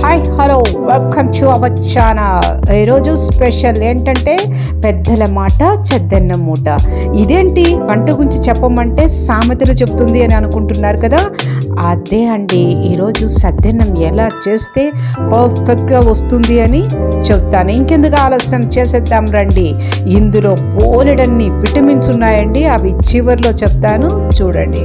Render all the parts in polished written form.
Hi hello welcome to our channel. ఈరోజు special ఏంటంటే పెద్దల మాట చెద్దన్న మూట. ఇదేంటి వంట గురించి చెప్పమంటే సామెతలు చెప్తుంది అని అనుకుంటున్నారు కదా, అదే అండి. ఈరోజు సద్దన్నం ఎలా చేస్తే పర్ఫెక్ట్గా వస్తుంది అని చెప్తాను. ఇంకెందుకు ఆలస్యం, చేసేద్దాం రండి. ఇందులో బోలెడన్ని విటమిన్స్ ఉన్నాయండి, అవి చివరిలో చెప్తాను చూడండి.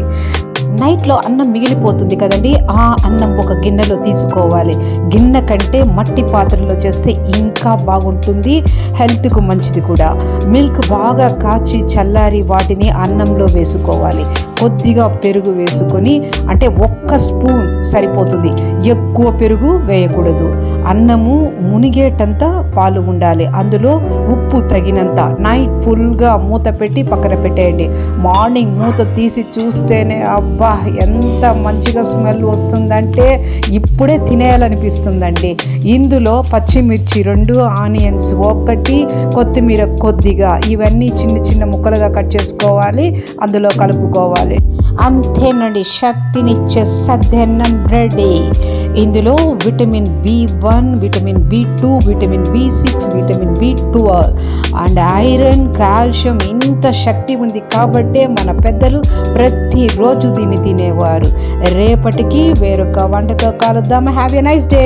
నైట్లో అన్నం మిగిలిపోతుంది కదండి, ఆ అన్నం ఒక గిన్నెలో తీసుకోవాలి. గిన్నె కంటే మట్టి పాత్రలో చేస్తే ఇంకా బాగుంటుంది, హెల్త్కు మంచిది కూడా. మిల్క్ బాగా కాచి చల్లారి వాటిని అన్నంలో వేసుకోవాలి. కొద్దిగా పెరుగు వేసుకొని, అంటే 1 స్పూన్ సరిపోతుంది, ఎక్కువ పెరుగు వేయకూడదు. అన్నము మునిగేటంత పాలు ఉండాలి, అందులో ఉప్పు తగినంత. నైట్ ఫుల్గా మూత పెట్టి పక్కన పెట్టేయండి. మార్నింగ్ మూత తీసి చూస్తేనే అబ్బా ఎంత మంచిగా స్మెల్ వస్తుందంటే ఇప్పుడే తినేయాలనిపిస్తుందండి. ఇందులో పచ్చిమిర్చి 2, ఆనియన్స్ 1, కొత్తిమీర కొద్దిగా, ఇవన్నీ చిన్న చిన్న ముక్కలుగా కట్ చేసుకోవాలి, అందులో కలుపుకోవాలి. అంతేనండి, శక్తినిచ్చే సద్దన్నం రెడీ. ఇందులో vitamin B1, vitamin B2, vitamin B6, vitamin B12 and iron, calcium, ఇంత శక్తి ఉంది కాబట్టే మన పెద్దలు ప్రతిరోజు దీన్ని తినేవారు. రేపటికి వేరొక వంటతో కలుద్దాం. Have a nice day.